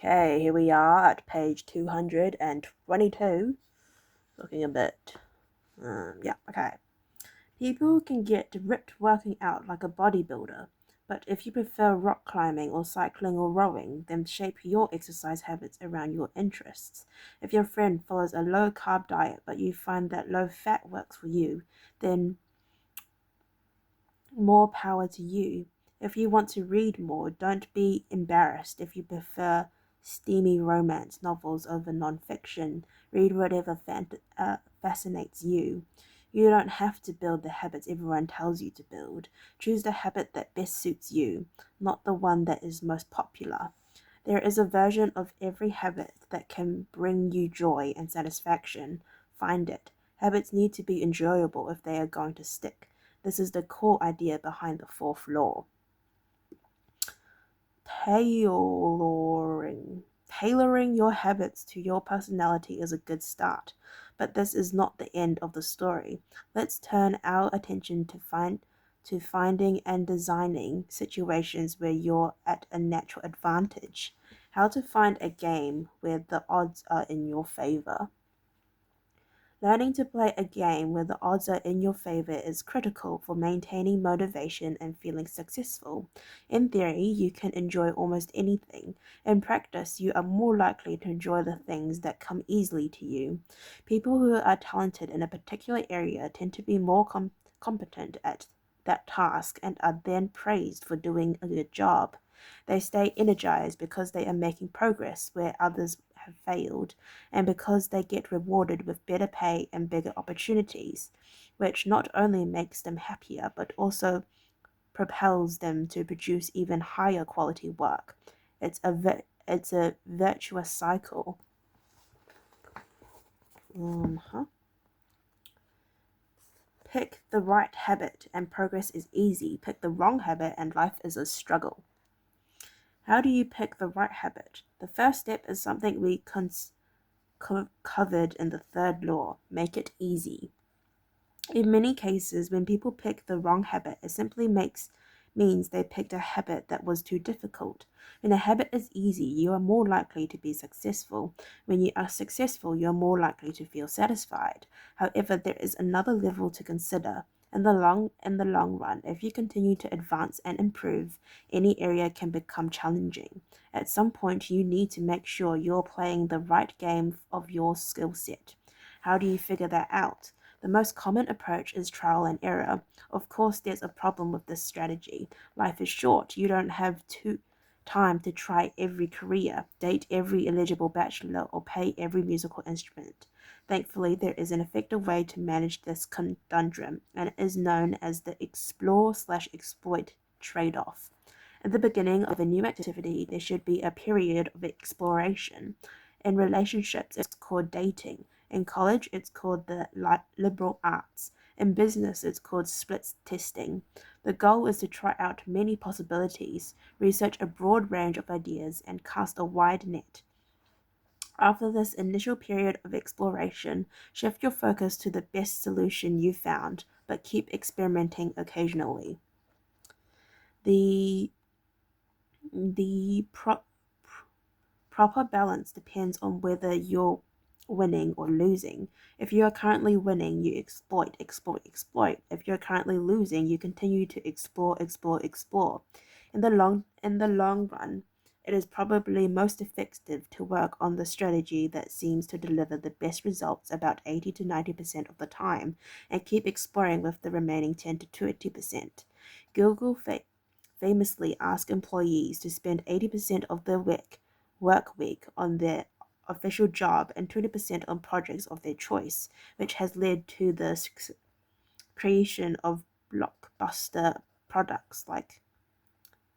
Okay, here we are at page 222. Looking a bit. Okay. People can get ripped working out like a bodybuilder, but if you prefer rock climbing or cycling or rowing, then shape your exercise habits around your interests. If your friend follows a low carb diet but you find that low fat works for you, then more power to you. If you want to read more, don't be embarrassed if you prefer steamy romance novels over nonfiction. Read whatever fascinates you. You don't have to build the habits everyone tells you to build. Choose the habit that best suits you, not the one that is most popular. There is a version of every habit that can bring you joy and satisfaction. Find it. Habits need to be enjoyable if they are going to stick. This is the core idea behind the fourth law. Tailoring your habits to your personality is a good start, but this is not the end of the story. Let's turn our attention to finding and designing situations where you're at a natural advantage. How to find a game where the odds are in your favor. Learning to play a game where the odds are in your favor is critical for maintaining motivation and feeling successful. In theory, you can enjoy almost anything. In practice, you are more likely to enjoy the things that come easily to you. People who are talented in a particular area tend to be more competent at that task and are then praised for doing a good job. They stay energized because they are making progress where others have failed, and because they get rewarded with better pay and bigger opportunities, which not only makes them happier but also propels them to produce even higher quality work. It's a virtuous cycle. Pick the right habit and progress is easy. Pick the wrong habit and life is a struggle. How do you pick the right habit? The first step is something we covered in the third law. Make it easy. In many cases, when people pick the wrong habit, it simply means they picked a habit that was too difficult. When a habit is easy, you are more likely to be successful. When you are successful, you are more likely to feel satisfied. However, there is another level to consider. In the long run, if you continue to advance and improve, any area can become challenging. At some point, you need to make sure you're playing the right game of your skill set. How do you figure that out? The most common approach is trial and error. Of course, there's a problem with this strategy. Life is short. You don't have time to try every career, date every eligible bachelor, or play every musical instrument. Thankfully, there is an effective way to manage this conundrum, and it is known as the explore/exploit trade-off. At the beginning of a new activity, there should be a period of exploration. In relationships, it's called dating. In college, it's called the liberal arts. In business, it's called split testing. The goal is to try out many possibilities, research a broad range of ideas, and cast a wide net. After this initial period of exploration, shift your focus to the best solution you found, but keep experimenting occasionally. The proper balance depends on whether you're winning or losing. If you are currently winning, you exploit, exploit, exploit. If you're currently losing, you continue to explore, explore, explore. In the long run, it is probably most effective to work on the strategy that seems to deliver the best results about 80 to 90% of the time and keep exploring with the remaining 10 to 20%. Google famously asked employees to spend 80% of their work week on their official job and 20% on projects of their choice, which has led to the creation of blockbuster products like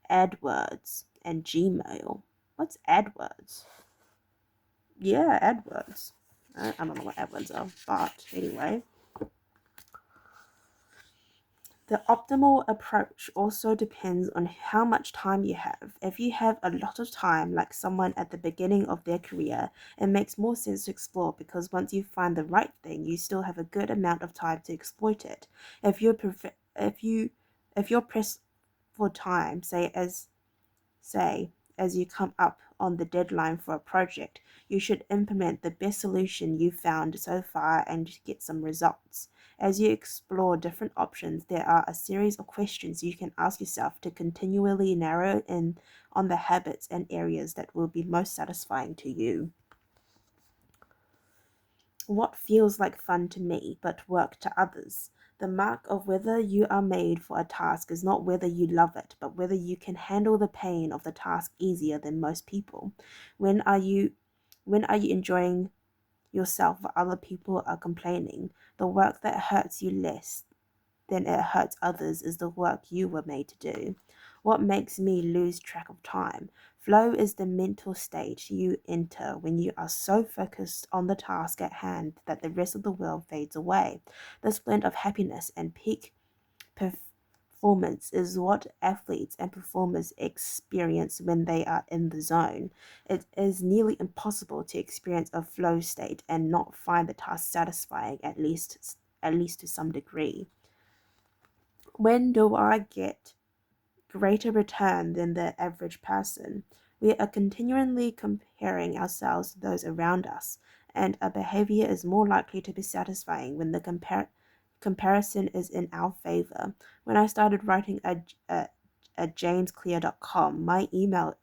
AdWords and Gmail. What's AdWords? Yeah, AdWords. I don't know what AdWords are, but anyway. The optimal approach also depends on how much time you have. If you have a lot of time, like someone at the beginning of their career, it makes more sense to explore because once you find the right thing, you still have a good amount of time to exploit it. If you're pressed for time, say as you come up on the deadline for a project, you should implement the best solution you've found so far and get some results. As you explore different options, there are a series of questions you can ask yourself to continually narrow in on the habits and areas that will be most satisfying to you. What feels like fun to me but work to others? The mark of whether you are made for a task is not whether you love it, but whether you can handle the pain of the task easier than most people. When are you when are you enjoying yourself while other people are complaining? The work that hurts you less than it hurts others is the work you were made to do. What makes me lose track of time? Flow is the mental state you enter when you are so focused on the task at hand that the rest of the world fades away. This blend of happiness and peak performance is what athletes and performers experience when they are in the zone. It is nearly impossible to experience a flow state and not find the task satisfying, at least to some degree. When do I get greater return than the average person? We are continually comparing ourselves to those around us, and our behavior is more likely to be satisfying when the comparison is in our favor. When I started writing at jamesclear.com, my email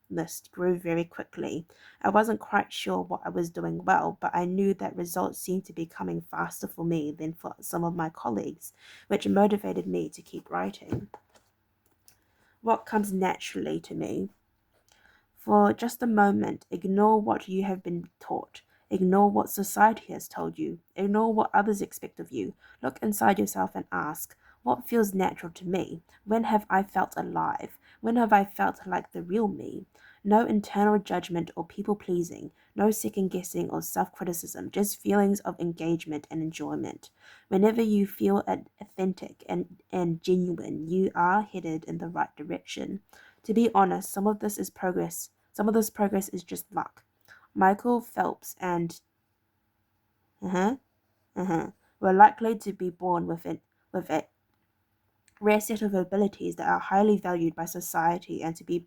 list grew very quickly. I wasn't quite sure what I was doing well, but I knew that results seemed to be coming faster for me than for some of my colleagues, which motivated me to keep writing. What comes naturally to me? For just a moment, ignore what you have been taught. Ignore what society has told you. Ignore what others expect of you. Look inside yourself and ask, what feels natural to me? When have I felt alive? When have I felt like the real me? No internal judgment or people pleasing, no second guessing or self criticism, just feelings of engagement and enjoyment. Whenever you feel authentic and genuine, you are headed in the right direction. To be honest, some of this is progress. Some of this progress is just luck. Michael Phelps and uh-huh, uh-huh, were likely to be born with a rare set of abilities that are highly valued by society and to be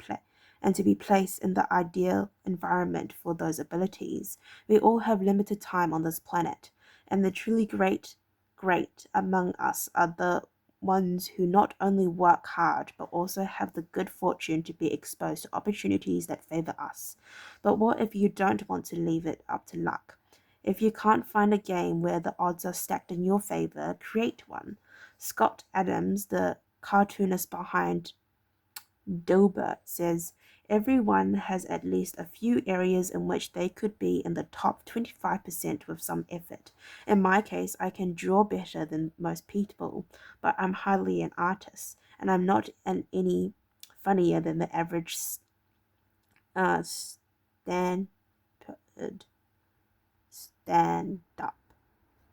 placed in the ideal environment for those abilities. We all have limited time on this planet, and the truly great among us are the ones who not only work hard but also have the good fortune to be exposed to opportunities that favor us. But what if you don't want to leave it up to luck? If you can't find a game where the odds are stacked in your favor, create one. Scott Adams, the cartoonist behind Dilbert, says everyone has at least a few areas in which they could be in the top 25% with some effort. In my case, I can draw better than most people, but I'm hardly an artist, and I'm not any funnier than the average stand stand up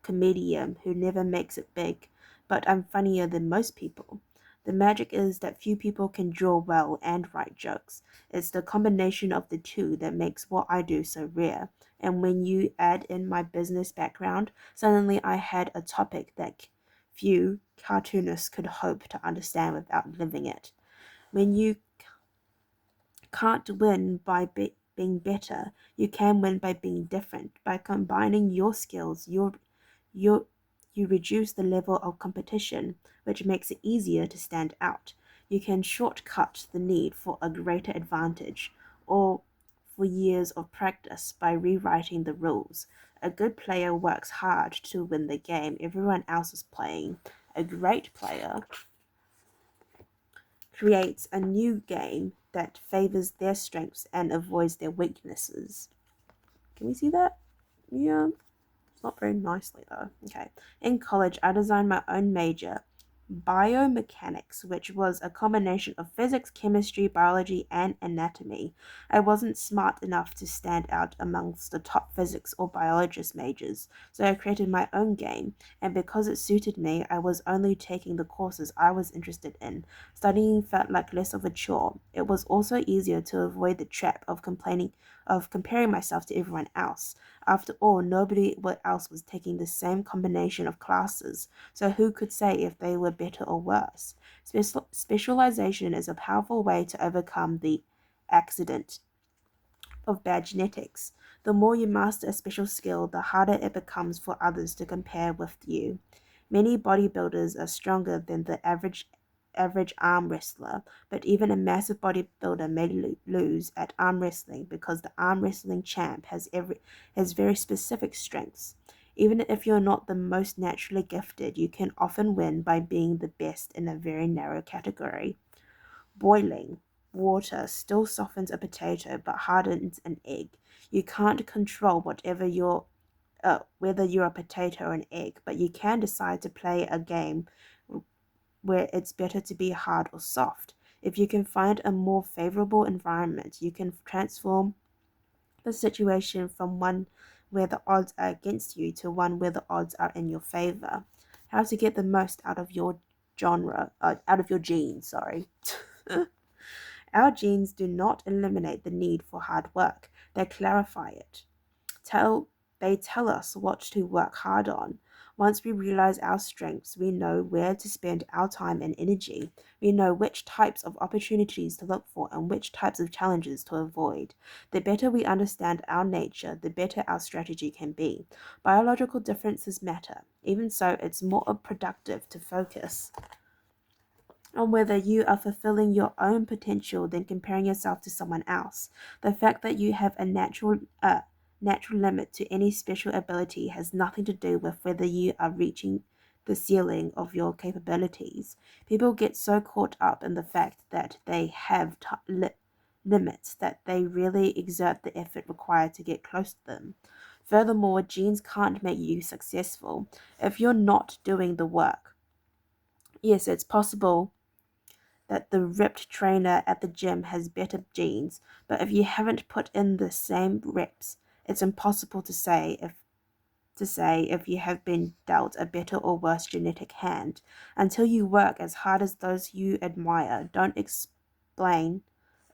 comedian who never makes it big, but I'm funnier than most people. The magic is that few people can draw well and write jokes. It's the combination of the two that makes what I do so rare. And when you add in my business background, suddenly I had a topic that few cartoonists could hope to understand without living it. When you can't win by being better, you can win by being different. By combining your skills, you you reduce the level of competition, which makes it easier to stand out. You can shortcut the need for a greater advantage or for years of practice by rewriting the rules. A good player works hard to win the game everyone else is playing. A great player creates a new game that favors their strengths and avoids their weaknesses. Can we see that? Yeah. It's not very nicely though. Okay. In college, I designed my own major, biomechanics, which was a combination of physics, chemistry, biology, and anatomy. I wasn't smart enough to stand out amongst the top physics or biologist majors, so I created my own game, and because it suited me, I was only taking the courses I was interested in. Studying felt like less of a chore. It was also easier to avoid the trap of comparing myself to everyone else. After all, nobody else was taking the same combination of classes, so who could say if they were better or worse? Specialization is a powerful way to overcome the accident of bad genetics. The more you master a special skill, the harder it becomes for others to compare with you. Many bodybuilders are stronger than the average arm wrestler, but even a massive bodybuilder may lose at arm wrestling because the arm wrestling champ has very specific strengths. Even if you're not the most naturally gifted, you can often win by being the best in a very narrow category. Boiling water still softens a potato but hardens an egg. You can't control whether you're a potato or an egg, but you can decide to play a game where it's better to be hard or soft. If you can find a more favorable environment, you can transform the situation from one where the odds are against you to one where the odds are in your favor. How to get the most out of your genes, sorry. Our genes do not eliminate the need for hard work, they clarify it. They tell us what to work hard on. Once we realize our strengths, we know where to spend our time and energy. We know which types of opportunities to look for and which types of challenges to avoid. The better we understand our nature, the better our strategy can be. Biological differences matter. Even so, it's more productive to focus on whether you are fulfilling your own potential than comparing yourself to someone else. The fact that you have a natural limit to any special ability has nothing to do with whether you are reaching the ceiling of your capabilities. People get so caught up in the fact that they have limits that they really exert the effort required to get close to them. Furthermore, genes can't make you successful if you're not doing the work. Yes, it's possible that the ripped trainer at the gym has better genes, but if you haven't put in the same reps, it's impossible to say if you have been dealt a better or worse genetic hand. Until you work as hard as those you admire, don't explain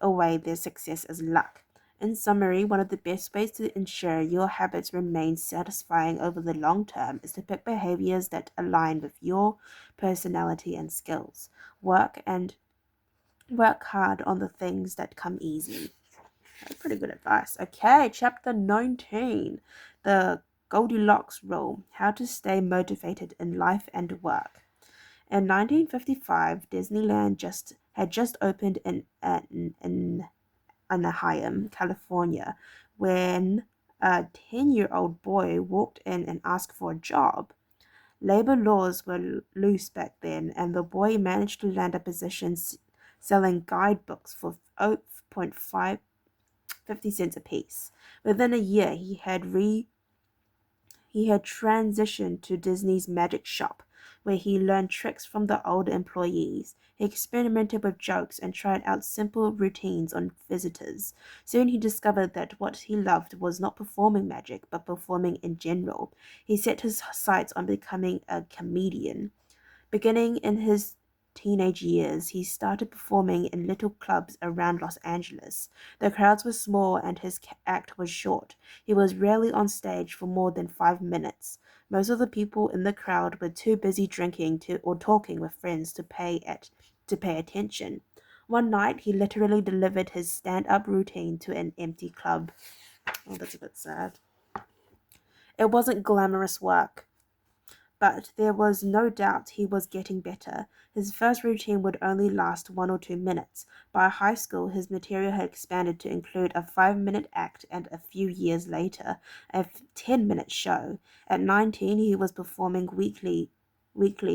away their success as luck. In summary, one of the best ways to ensure your habits remain satisfying over the long term is to pick behaviors that align with your personality and skills. Work hard on the things that come easy. That's pretty good advice. Okay, chapter 19. The Goldilocks Rule. How to stay motivated in life and work. In 1955, Disneyland had just opened in Anaheim, California, when a 10-year-old boy walked in and asked for a job. Labor laws were loose back then, and the boy managed to land a position selling guidebooks for 0.50 cents apiece. Within a year, he had transitioned to Disney's Magic Shop, where he learned tricks from the older employees. He experimented with jokes and tried out simple routines on visitors. Soon he discovered that what he loved was not performing magic, but performing in general. He set his sights on becoming a comedian. Beginning in his teenage years, he started performing in little clubs around Los Angeles. The crowds were small and his act was short. He was rarely on stage for more than 5 minutes. Most of the people in the crowd were too busy drinking or talking with friends to pay attention. One night, he literally delivered his stand-up routine to an empty club. Oh, that's a bit sad. It wasn't glamorous work, but there was no doubt he was getting better. His first routine would only last 1 or 2 minutes. By high school, his material had expanded to include a 5-minute act and a few years later, a 10-minute show. At 19, he was performing weekly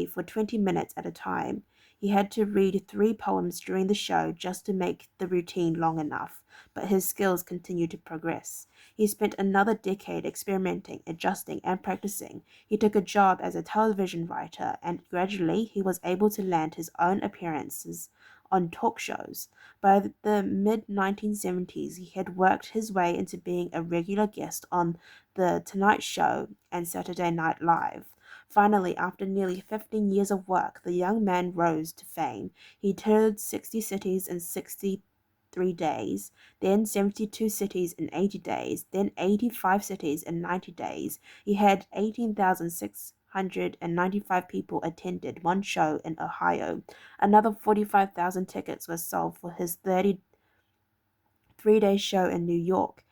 for 20 minutes at a time. He had to read 3 poems during the show just to make the routine long enough, but his skills continued to progress. He spent another decade experimenting, adjusting, and practicing. He took a job as a television writer, and gradually he was able to land his own appearances on talk shows. By the mid-1970s, he had worked his way into being a regular guest on The Tonight Show and Saturday Night Live. Finally, after nearly 15 years of work, the young man rose to fame. He toured 60 cities in 63 days, then 72 cities in 80 days, then 85 cities in 90 days. He had 18,695 people attended one show in Ohio. Another 45,000 tickets were sold for his 33-day show in New York.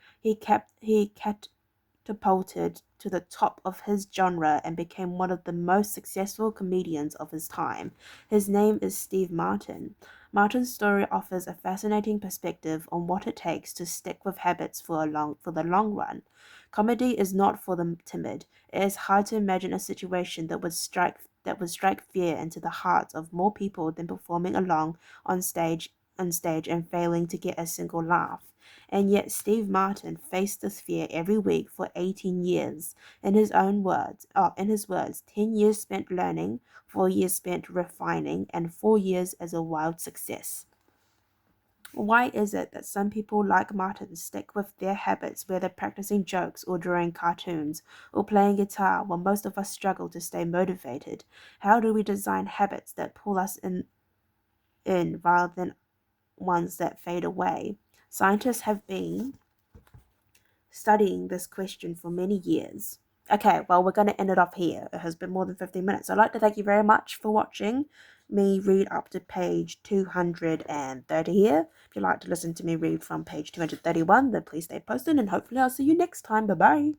he catapulted to the top of his genre and became one of the most successful comedians of his time. His name is Steve Martin. Martin's story offers a fascinating perspective on what it takes to stick with habits for the long run. Comedy is not for the timid. It is hard to imagine a situation that would strike fear into the hearts of more people than performing along on stage and failing to get a single laugh. And yet Steve Martin faced this fear every week for 18 years. In his words, 10 years spent learning, 4 years spent refining, and 4 years as a wild success. Why is it that some people like Martin stick with their habits, whether practicing jokes or drawing cartoons or playing guitar, while most of us struggle to stay motivated? How do we design habits that pull us in rather than ones that fade away? Scientists have been studying this question for many years. Okay, well, we're going to end it off here. It has been more than 15 minutes. I'd like to thank you very much for watching me read up to page 230 here. If you'd like to listen to me read from page 231, then please stay posted, and hopefully I'll see you next time. Bye-bye.